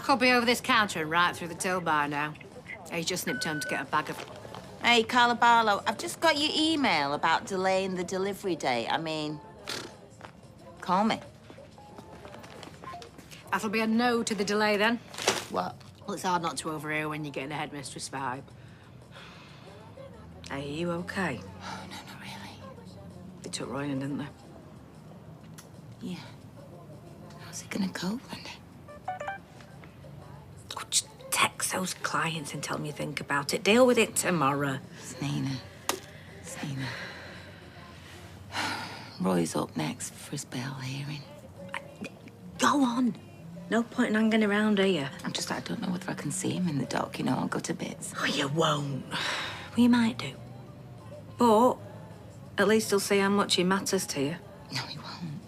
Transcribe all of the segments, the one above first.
Jack'll be over this counter and right through the till by now. He's just nipped home to get a bag of... Hey, Carla, I've just got your email about delaying the delivery date. I mean, call me. That'll be a no to the delay, then. What? Well, it's hard not to overhear when you're getting a headmistress vibe. Hey, are you okay? Oh, no, not really. They took Roy in, didn't they? Yeah. How's it gonna go, Wendy? Oh, just text those clients and tell them you think about it. Deal with it tomorrow. It's Nina. Roy's up next for his bail hearing. Go on. No point in hanging around here. I don't know whether I can see him in the dock, you know, I'll go to bits. Oh, you won't. Well, you might do. But at least he'll see how much he matters to you. No, he won't.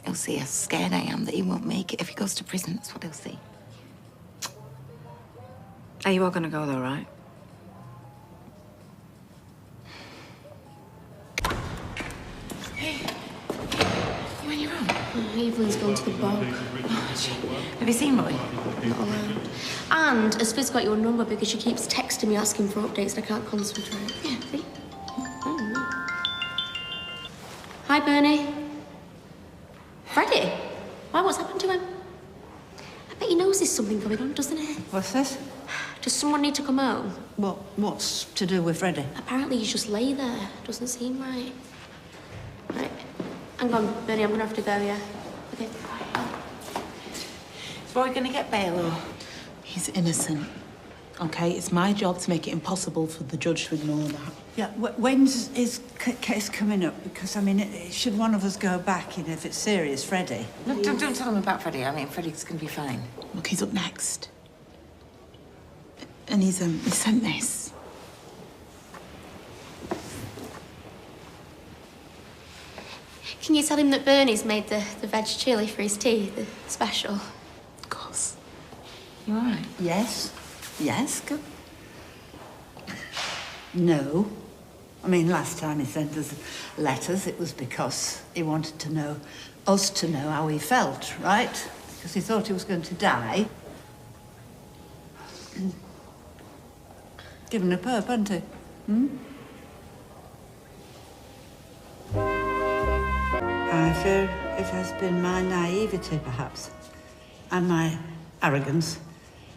He'll see how scared I am that he won't make it. If he goes to prison, that's what he'll see. Hey, you are gonna go though, right? Hey, you in your room? Evelyn's gone to the bog. Have you seen Roy? Not allowed. And has Fizz got your number because she keeps texting me asking for updates and I can't concentrate. Yeah, see? Hi, Bernie. Freddie? Why, what's happened to him? I bet he knows there's something going on, doesn't he? What's this? Does someone need to come home? What's to do with Freddie? Apparently he's just lay there. Doesn't seem right. Right. Hang on, Bernie, I'm gonna have to go, yeah? Okay. Is Roy gonna get bail or...? He's innocent. OK, it's my job to make it impossible for the judge to ignore that. Yeah, when's his case coming up? Because, I mean, should one of us go back, you know, if it's serious, Freddie? No, don't tell him about Freddie. I mean, Freddie's gonna be fine. Look, he's up next. And he sent this. Can you tell him that Bernie's made the veg chili for his tea, the special? Of course. You all right? Yes. Yes, go. No. I mean, last time he sent us letters, it was because he wanted to know, us to know how he felt, right? Because he thought he was going to die. Given a perp, hasn't he? I fear it has been my naivety, perhaps, and my arrogance,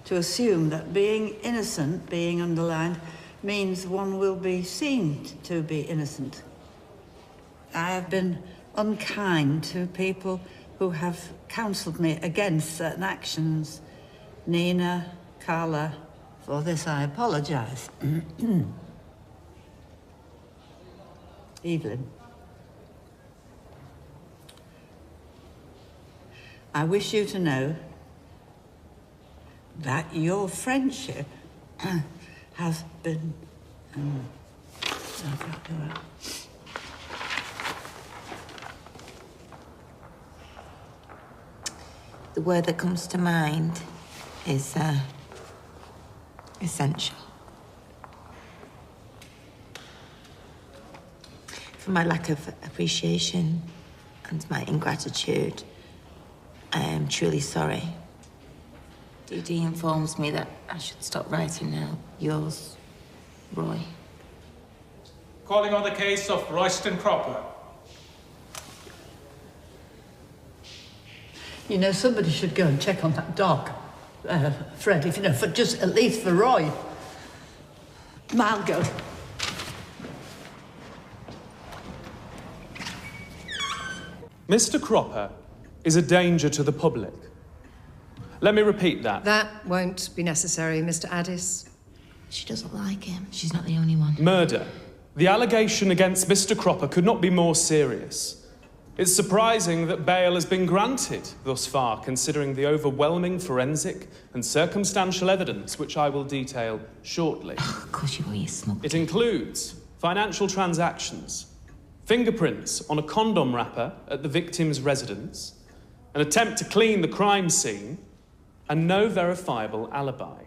to assume that being innocent, being underlined, means one will be seen to be innocent. I have been unkind to people who have counselled me against certain actions. Nina, Carla, for this I apologise. Evelyn. I wish you to know that your friendship has been... The word that comes to mind is, essential. For my lack of appreciation and my ingratitude, I am truly sorry. DD informs me that I should stop writing now. Yours, Roy. Calling on the case of Royston Cropper. You know, somebody should go and check on that dog, Fred, if you know, for just at least for Roy. I'll go. Mr. Cropper is a danger to the public. Let me repeat that. That won't be necessary, Mr. Addis. She doesn't like him. She's not the only one. Murder. The allegation against Mr. Cropper could not be more serious. It's surprising that bail has been granted thus far, considering the overwhelming forensic and circumstantial evidence, which I will detail shortly. Oh, of course you will, you smug. It includes financial transactions, fingerprints on a condom wrapper at the victim's residence, an attempt to clean the crime scene, and no verifiable alibi.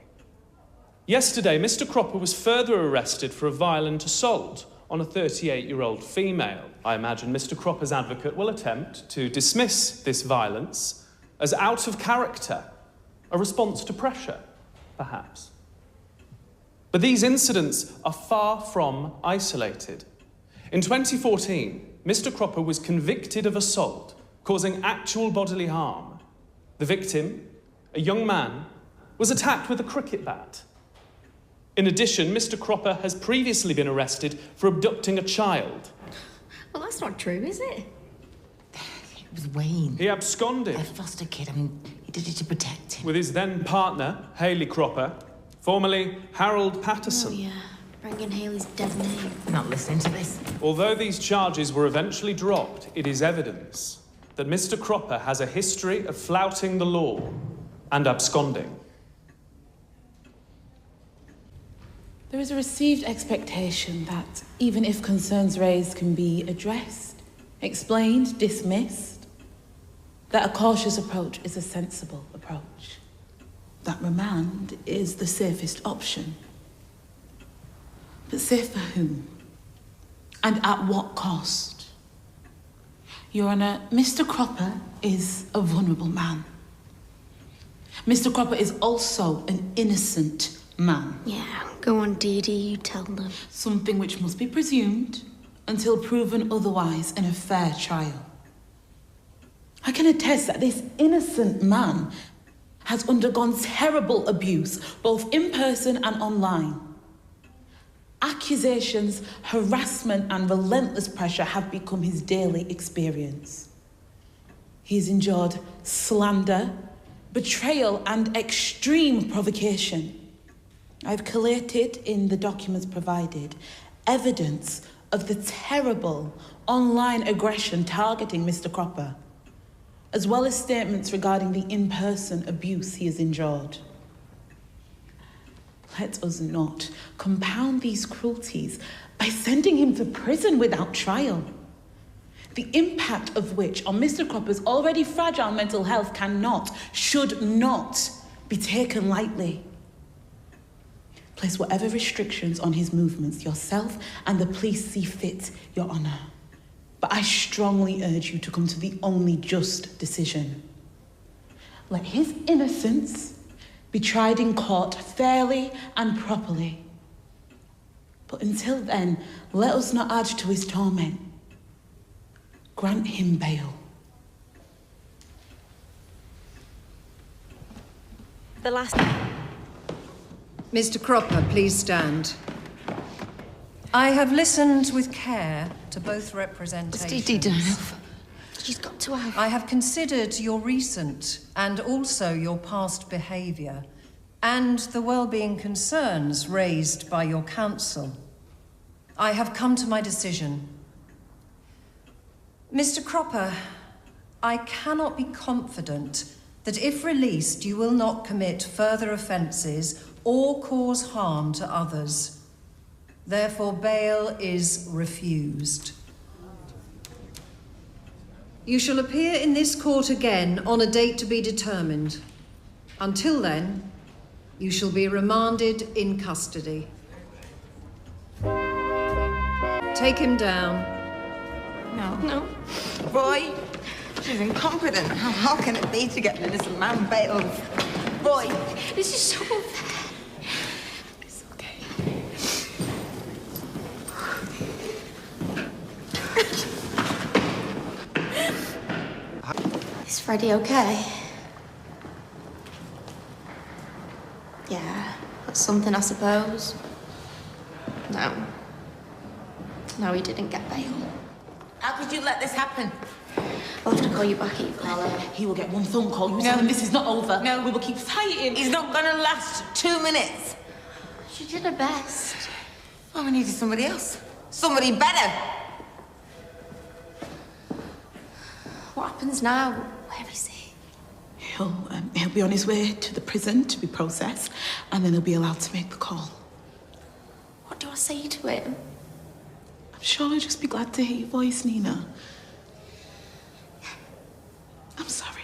Yesterday, Mr. Cropper was further arrested for a violent assault on a 38-year-old female. I imagine Mr. Cropper's advocate will attempt to dismiss this violence as out of character A response to pressure, perhaps. But these incidents are far from isolated. In 2014, Mr. Cropper was convicted of assault, causing actual bodily harm. The victim, a young man, was attacked with a cricket bat. In addition, Mr. Cropper has previously been arrested for abducting a child. Well, that's not true, is it? It was Wayne. He absconded. A foster kid. I mean, he did it to protect him. With his then partner, Hayley Cropper, formerly Harold Patterson. Oh, yeah. Bringing Hayley's dead name. I'm not listening to this. Although these charges were eventually dropped, it is evidence that Mr. Cropper has a history of flouting the law and absconding. There is a received expectation that even if concerns raised can be addressed, explained, dismissed, that a cautious approach is a sensible approach. That remand is the safest option. But safe for whom? And at what cost? Your Honour, Mr. Cropper is a vulnerable man. Mr. Cropper is also an innocent man. Yeah, go on, Dee Dee, you tell them. Something which must be presumed until proven otherwise in a fair trial. I can attest that this innocent man has undergone terrible abuse, both in person and online. Accusations, harassment, and relentless pressure have become his daily experience. He's endured slander, betrayal, and extreme provocation. I've collated in the documents provided evidence of the terrible online aggression targeting Mr. Cropper, as well as statements regarding the in-person abuse he has endured. Let us not compound these cruelties by sending him to prison without trial, the impact of which on Mr. Cropper's already fragile mental health cannot, should not be taken lightly. Place whatever restrictions on his movements yourself and the police see fit, Your Honour. But I strongly urge you to come to the only just decision. Let his innocence be tried in court fairly and properly. But until then, let us not add to his torment. Grant him bail. The last... Mr. Cropper, please stand. I have listened with care to both representations. Dee Dee, she's got to have... I have considered your recent and also your past behaviour and the well-being concerns raised by your counsel. I have come to my decision. Mr. Cropper, I cannot be confident that if released you will not commit further offences or cause harm to others. Therefore, bail is refused. You shall appear in this court again on a date to be determined. Until then, you shall be remanded in custody. Take him down. No. Roy, she's incompetent. How can it be to get an innocent man bailed? Roy, This is so unfair. it's okay. Is Freddie okay? Yeah, that's something, I suppose. No. No, he didn't get bail. How could you let this happen? I'll have to call you back at your Carla. He will get one phone call. You tell him this is not over. No. We will keep fighting. He's not gonna last 2 minutes. She did her best. Oh, we needed somebody else. Somebody better. What happens now? Where is he? He'll be on his way to the prison to be processed, and then he'll be allowed to make the call. What do I say to him? I'm sure he'll just be glad to hear your voice, Nina. I'm sorry.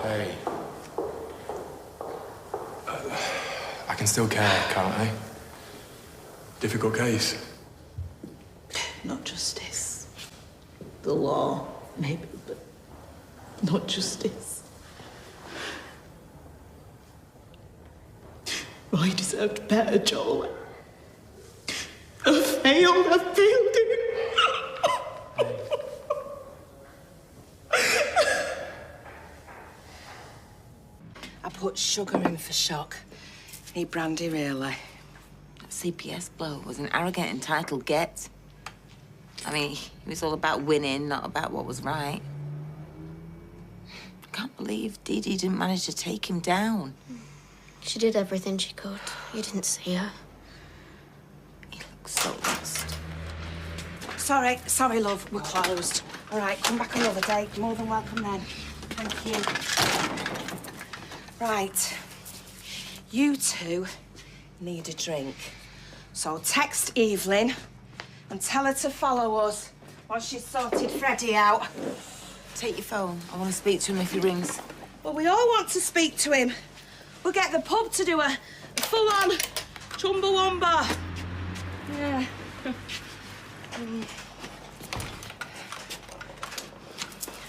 Hey. I can still care, can't I? Difficult case. Not justice. The law, maybe, but not justice. Roy deserved better, Joel. I failed him. I put sugar in for shock. Need brandy, really. That CPS bloke was an arrogant, entitled get. I mean, he was all about winning, not about what was right. I can't believe Dee Dee didn't manage to take him down. She did everything she could. You didn't see her. He looks so lost. Sorry, love, we're closed. All right, come back another day. More than welcome then. Thank you. Right. You two need a drink. So text Evelyn and tell her to follow us once she's sorted Freddie out. Take your phone. I want to speak to him if he rings. Well, we all want to speak to him. We'll get the pub to do a full-on Chumbawamba. Yeah.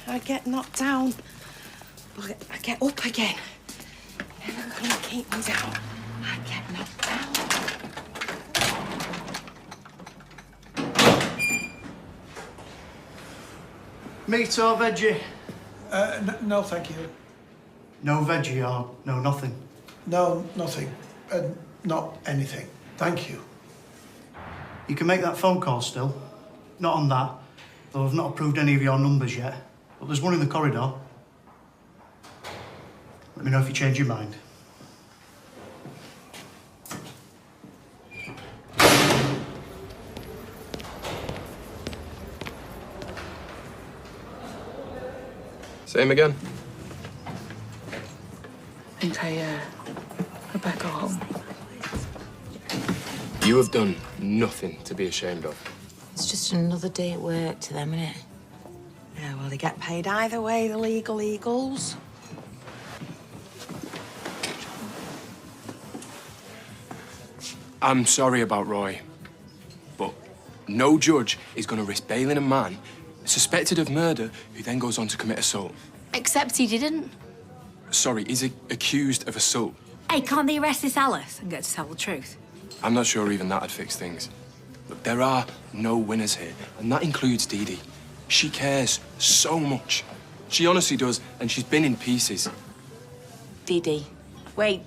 I get knocked down, but I get up again. You're never gonna keep me down. I get knocked down. Meat or veggie? No, thank you. No veggie or no nothing? No, nothing. Not anything. Thank you. You can make that phone call still. Not on that, though I've not approved any of your numbers yet. But there's one in the corridor. Let me know if you change your mind. Same again. I think I better go home. You have done nothing to be ashamed of. It's just another day at work to them, innit? Yeah, well, they get paid either way, the legal eagles. I'm sorry about Roy, but no judge is going to risk bailing a man suspected of murder who then goes on to commit assault. Except he didn't. Sorry, he's accused of assault. Hey, can't they arrest this Alice and get to tell the truth? I'm not sure even that'd fix things. Look, there are no winners here, and that includes Dee Dee. She cares so much. She honestly does, and she's been in pieces. Dee Dee, wait.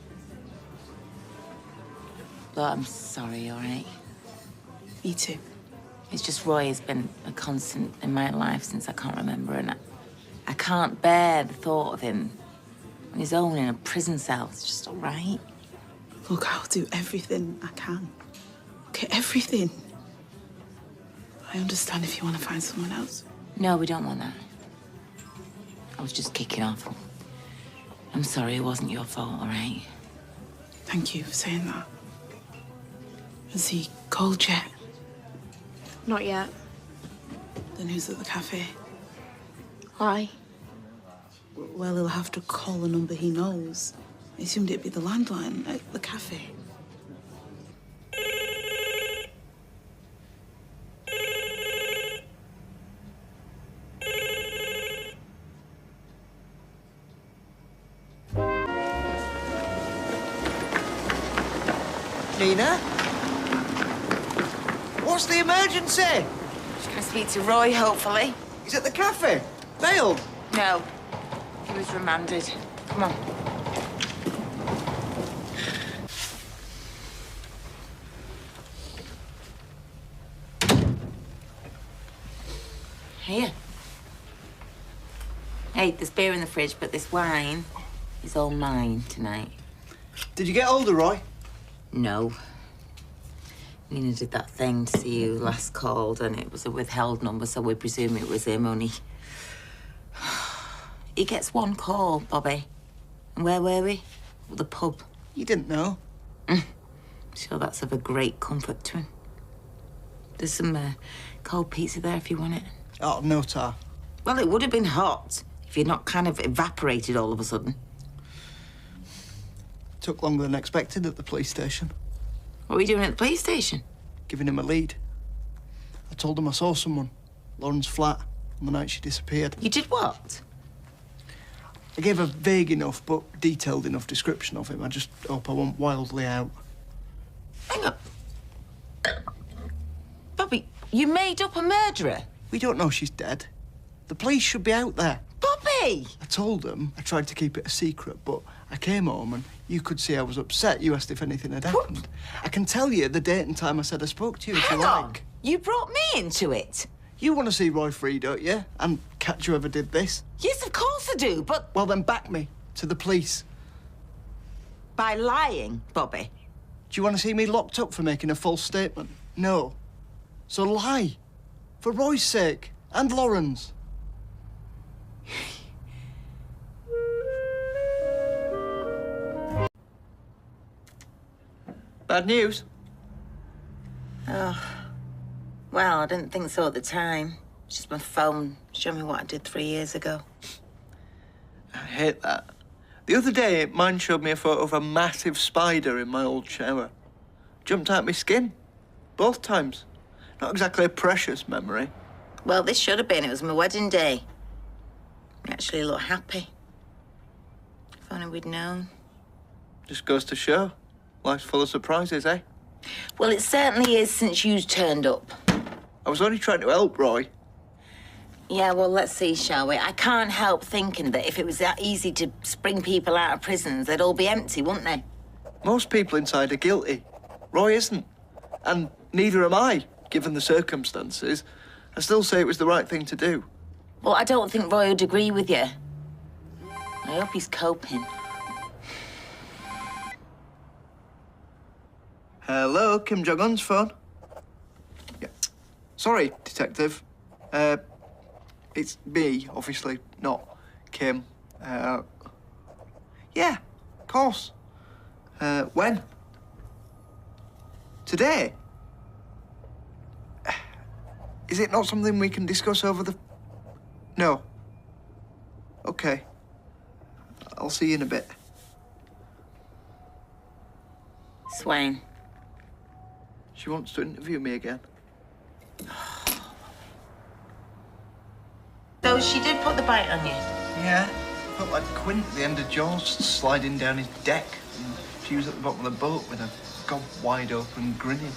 Look, I'm sorry, all right? Me too. It's just Roy has been a constant in my life since I can't remember, and I can't bear the thought of him on his own in a prison cell. It's just all right. Look, I'll do everything I can. Okay, everything. I understand if you want to find someone else. No, we don't want that. I was just kicking off. I'm sorry, it wasn't your fault, all right? Thank you for saying that. Has he called yet? Not yet. Then who's at the cafe? Why? Well, he'll have to call a number he knows. I assumed it'd be the landline at the cafe. Nina? What's the emergency? Just gonna speak to Roy, hopefully. He's at the cafe. Bailed. No, he was remanded. Come on. Here. Hey, there's beer in the fridge, but this wine is all mine tonight. Did you get hold of Roy? No. Nina did that thing to see you last called, and it was a withheld number, so we presume it was him, only... He gets one call, Bobby. And where were we? Well, the pub. You didn't know. Sure, that's of a great comfort to him. There's some cold pizza there if you want it. Oh, no, Tar. Well, it would have been hot if you'd not kind of evaporated all of a sudden. Took longer than expected at the police station. What were you doing at the police station? Giving him a lead. I told him I saw someone. Lauren's flat. on the night she disappeared. You did what? I gave a vague enough but detailed enough description of him. I just hope I won't wildly out. Hang on. Bobby, you made up a murderer? We don't know she's dead. The police should be out there. Bobby! I told them I tried to keep it a secret, but I came home and you could see I was upset. You asked if anything had happened. What? I can tell you the date and time I said I spoke to you if you like. You brought me into it. You want to see Roy free, don't you? And catch whoever did this? Yes, of course I do, but... Well, then back me to the police. By lying, Bobby. Do you want to see me locked up for making a false statement? No. So lie. For Roy's sake. And Lauren's. Bad news? Oh. Well, I didn't think so at the time. It's just my phone showing me what I did 3 years ago. I hate that. The other day, mine showed me a photo of a massive spider in my old shower. Jumped out my skin. Both times. Not exactly a precious memory. Well, this should have been. It was my wedding day. I actually look happy. If only we'd known. Just goes to show. Life's full of surprises, eh? Well, it certainly is since you turned up. I was only trying to help, Roy. Yeah, well, let's see, shall we? I can't help thinking that if it was that easy to spring people out of prisons, they'd all be empty, wouldn't they? Most people inside are guilty. Roy isn't. And neither am I, given the circumstances. I still say it was the right thing to do. Well, I don't think Roy would agree with you. I hope he's coping. Hello, Kim Jong-un's phone. Yeah. Sorry, Detective. It's me, obviously, not Kim. Yeah, of course. When? Today? Is it not something we can discuss over the... No. Okay. I'll see you in a bit. Swain. She wants to interview me again. So she did put the bite on you? Yeah. Felt like Quint at the end of Jaws sliding down his deck. And she was at the bottom of the boat with her gob wide open, grinning.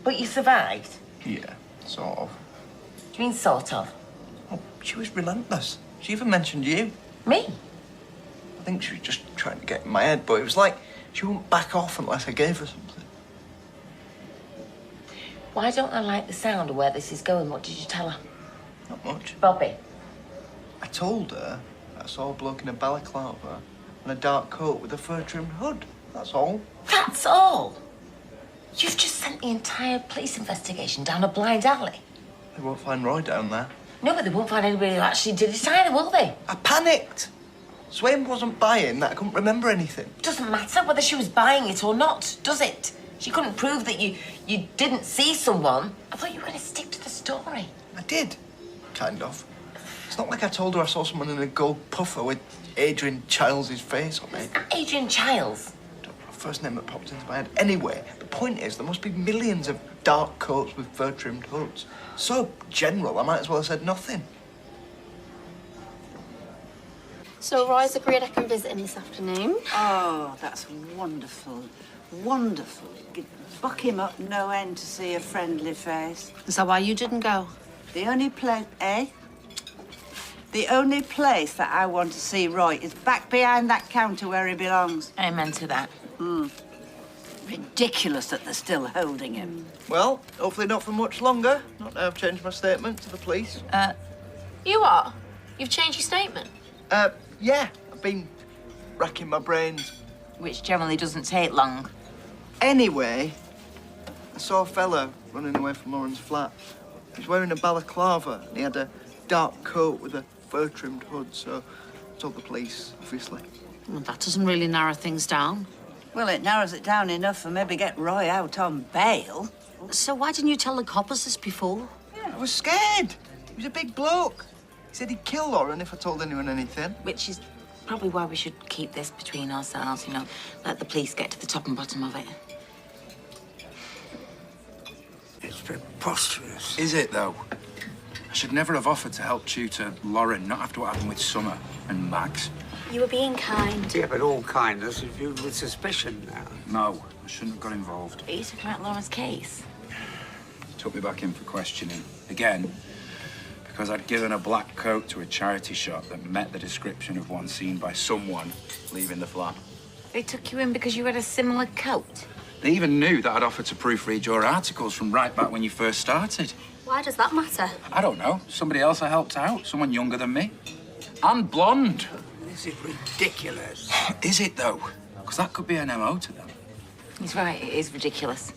But you survived? Yeah, sort of. Do you mean sort of? Oh, she was relentless. She even mentioned you. Me? I think she was just trying to get in my head, but it was like she wouldn't back off unless I gave her something. Why don't I like the sound of where this is going? What did you tell her? Not much. Bobby? I told her I saw a bloke in a balaclava and a dark coat with a fur-trimmed hood. That's all. That's all? You've just sent the entire police investigation down a blind alley. They won't find Roy down there. No, but they won't find anybody who actually did it either, will they? I panicked. Swain wasn't buying that. I couldn't remember anything. Doesn't matter whether she was buying it or not, does it? She couldn't prove that you didn't see someone. I thought you were going to stick to the story. I did. Kind of. It's not like I told her I saw someone in a gold puffer with Adrian Childs' face on it. Adrian Childs? First name that popped into my head. Anyway, the point is there must be millions of dark coats with fur-trimmed hoods. So general, I might as well have said nothing. So Roy's agreed I can visit him this afternoon. Oh, that's wonderful. Wonderful. Buck him up no end to see a friendly face. Is that why you didn't go? The only place, eh? The only place that I want to see Roy is back behind that counter where he belongs. Amen to that. Ridiculous that they're still holding him. Well, hopefully not for much longer. Not now I've changed my statement to the police. You are? You've changed your statement? Yeah. I've been racking my brains. Which generally doesn't take long. Anyway, I saw a fella running away from Lauren's flat. He was wearing a balaclava and he had a dark coat with a fur-trimmed hood, so I told the police, obviously. Well, that doesn't really narrow things down. Well, it narrows it down enough for maybe get Roy out on bail. So why didn't you tell the coppers this before? Yeah, I was scared. He was a big bloke. He said he'd kill Lauren if I told anyone anything. Which is probably why we should keep this between ourselves, you know. Let the police get to the top and bottom of it. It's preposterous. Is it, though? I should never have offered to help tutor Lauren, not after what happened with Summer and Max. You were being kind. Yeah, but all kindness is viewed with suspicion now. No, I shouldn't have got involved. Are you talking about Lauren's case? Took me back in for questioning. Again, because I'd given a black coat to a charity shop that met the description of one seen by someone leaving the flat. They took you in because you had a similar coat? They even knew that I'd offered to proofread your articles from right back when you first started. Why does that matter? I don't know. Somebody else I helped out. Someone younger than me. And blonde. This is ridiculous. Is it, though? Because that could be an MO to them. He's right, it is ridiculous.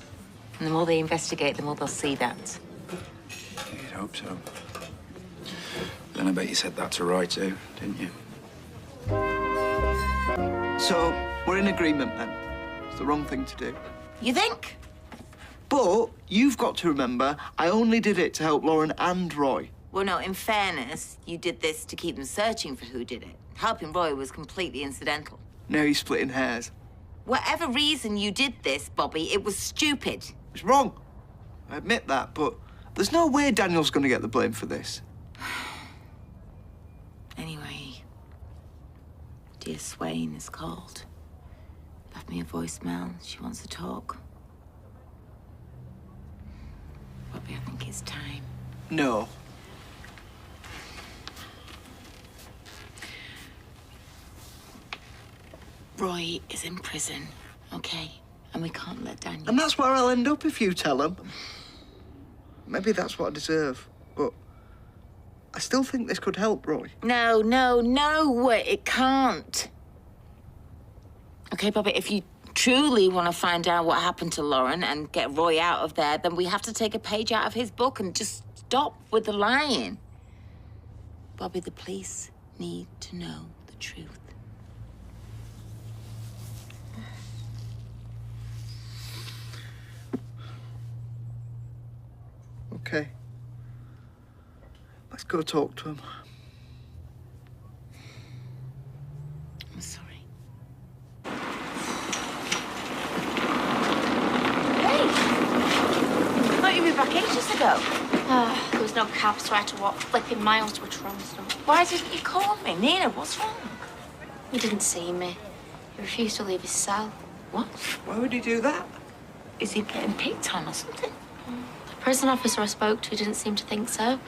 And the more they investigate, the more they'll see that. You'd hope so. Then I bet you said that to Roy, too, didn't you? So, we're in agreement, then. It's the wrong thing to do. You think? But you've got to remember, I only did it to help Lauren and Roy. Well, no, in fairness, you did this to keep them searching for who did it. Helping Roy was completely incidental. Now he's splitting hairs. Whatever reason you did this, Bobby, it was stupid. It's wrong. I admit that, but there's no way Daniel's going to get the blame for this. Anyway, dear Swain is called. Left me a voicemail. She wants to talk. Bobby, I think it's time. No. Roy is in prison, okay? And we can't let Daniel... And that's where I'll end up if you tell him. Maybe that's what I deserve, but I still think this could help Roy. No, no, no, it can't. Okay, Bobby, if you truly want to find out what happened to Lauren and get Roy out of there, then we have to take a page out of his book and just stop with the lying. Bobby, the police need to know the truth. Okay. Let's go talk to him. I'm sorry. Hey! I thought you'd be back ages ago. There was no cab, so I had to walk flipping miles to a tram stop. Why didn't you call me? Nina, what's wrong? He didn't see me. He refused to leave his cell. What? Why would he do that? Is he getting picked on or something? The prison officer I spoke to didn't seem to think so.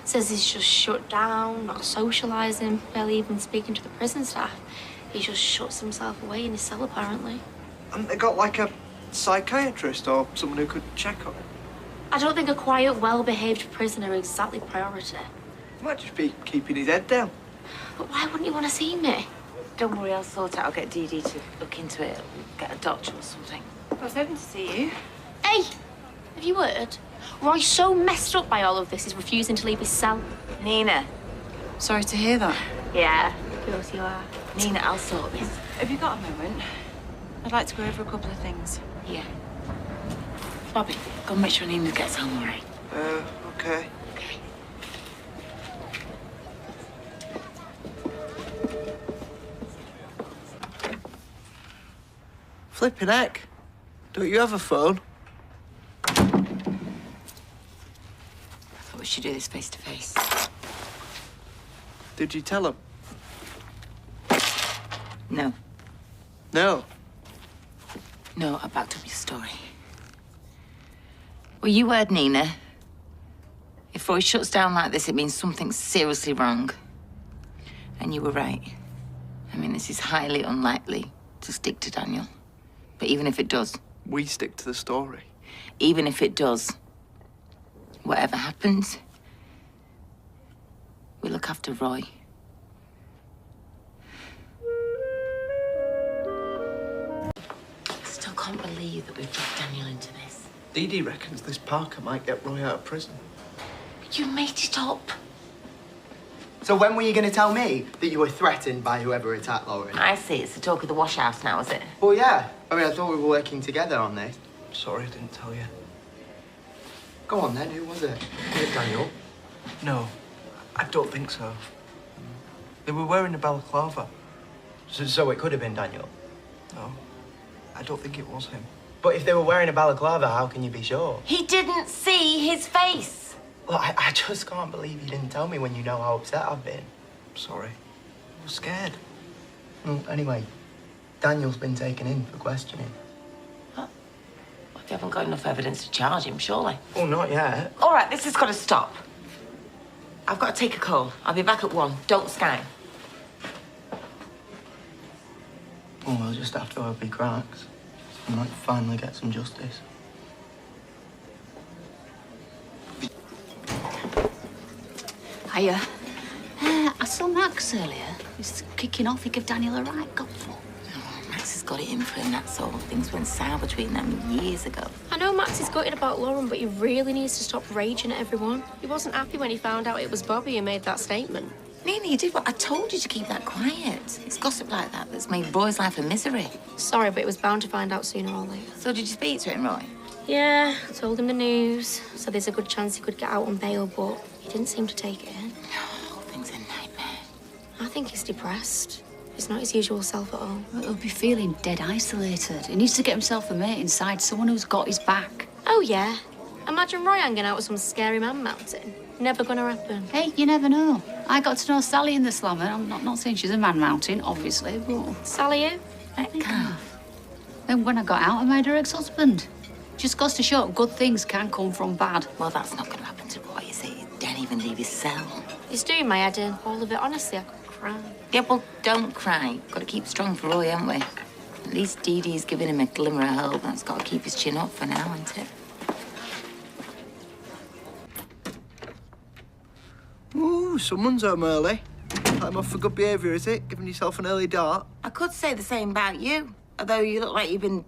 Says he's just shut down, not socialising, barely even speaking to the prison staff. He just shuts himself away in his cell, apparently. Haven't they got, like, a psychiatrist or someone who could check on him? I don't think a quiet, well-behaved prisoner is exactly priority. He might just be keeping his head down. But why wouldn't you want to see me? Don't worry, I'll sort it out. I'll get Dee Dee to look into it. Get a doctor or something. I was hoping to see you. Hey, have you heard? Roy's so messed up by all of this, he's refusing to leave his cell. Nina. Sorry to hear that. Yeah, of course you are. Nina, I'll sort this. Have you got a moment? I'd like to go over a couple of things. Yeah. Bobby, go and make sure Nina gets home all right. Okay. Okay. Flippin' heck. Don't you have a phone? I thought we should do this face to face. Did you tell him? No. No. No, I backed up your story. Well, you heard Nina. If Roy shuts down like this, it means something's seriously wrong. And you were right. I mean, this is highly unlikely to stick to Daniel. But even if it does... We stick to the story. Even if it does, whatever happens, we look after Roy. I still can't believe that we've dragged Daniel into this. Dee Dee reckons this Parker might get Roy out of prison. But you made it up. So when were you going to tell me that you were threatened by whoever attacked Lauren? I see. It's the talk of the wash house now, is it? Well, yeah. I mean, I thought we were working together on this. Sorry I didn't tell you. Go on, then. Who was it? Was it Daniel? No, I don't think so. They were wearing a balaclava. So it could have been Daniel? No, I don't think it was him. But if they were wearing a balaclava, how can you be sure? He didn't see his face. Look, I just can't believe you didn't tell me when you know how upset I've been. Sorry. I was scared. Well, anyway, Daniel's been taken in for questioning. What? Well, they haven't got enough evidence to charge him, surely. Oh, not yet. All right, this has got to stop. I've got to take a call. I'll be back at 1. Don't sky. Oh, we'll just have to hope he cracks. We might finally get some justice. Hiya. I saw Max earlier. He's kicking off. He gave Daniel a right gobful. Oh, Max has got it in for him, that's all. Things went sour between them years ago. I know Max is gutted about Lauren, but he really needs to stop raging at everyone. He wasn't happy when he found out it was Bobby who made that statement. Nina, you did what I told you to keep that quiet. It's gossip like that that's made Roy's life a misery. Sorry, but it was bound to find out sooner or later. So did you speak to him, Roy? Yeah, I told him the news. So there's a good chance he could get out on bail, but he didn't seem to take it in. Oh, thing's a nightmare. I think he's depressed. He's not his usual self at all. He'll be feeling dead isolated. He needs to get himself a mate inside, someone who's got his back. Oh, yeah. Imagine Roy hanging out with some scary man mountain. Never gonna happen. Hey, you never know. I got to know Sally in the slammer. I'm not saying she's a man mountain, obviously, but... Sally who? Then when I got out, I made her ex-husband. Just goes to show good things can come from bad. Well, that's not going to happen to Roy, is it? He didn't even leave his cell. It's doing my head in. All of it, honestly, I could cry. Yeah, well, don't cry. Got to keep strong for Roy, haven't we? At least Dee Dee's giving him a glimmer of hope. That's got to keep his chin up for now, hasn't it? Ooh, someone's home early. Time off for good behaviour, is it? Giving yourself an early dart? I could say the same about you, although you look like you've been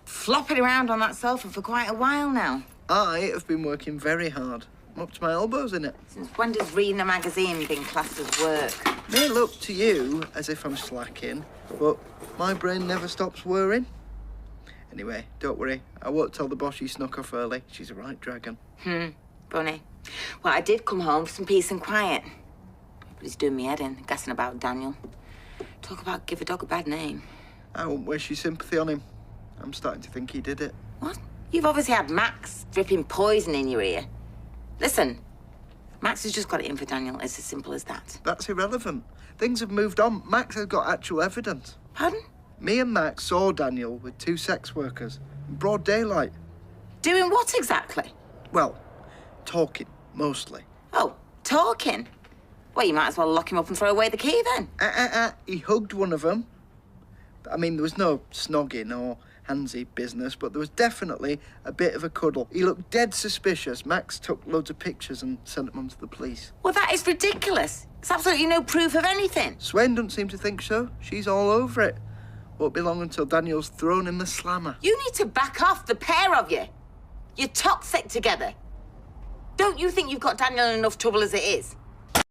flopping around on that sofa for quite a while now. I have been working very hard. I'm up to my elbows in it. Since when does reading a magazine been classed as work? May look to you as if I'm slacking, but my brain never stops worrying. Anyway, don't worry. I won't tell the boss you snuck off early. She's a right dragon. Funny. Well, I did come home for some peace and quiet. But he's doing me head in, gassing about Daniel. Talk about give a dog a bad name. I won't waste your sympathy on him. I'm starting to think he did it. What? You've obviously had Max dripping poison in your ear. Listen, Max has just got it in for Daniel. It's as simple as that. That's irrelevant. Things have moved on. Max has got actual evidence. Pardon? Me and Max saw Daniel with 2 sex workers in broad daylight. Doing what exactly? Well, talking, mostly. Oh, talking? Well, you might as well lock him up and throw away the key then. He hugged one of them. I mean, there was no snogging or handsy business, but there was definitely a bit of a cuddle. He looked dead suspicious. Max took loads of pictures and sent them on to the police. Well, that is ridiculous. It's absolutely no proof of anything. Swain doesn't seem to think so. She's all over it. Won't be long until Daniel's thrown in the slammer. You need to back off, the pair of you. You're toxic together. Don't you think you've got Daniel in enough trouble as it is?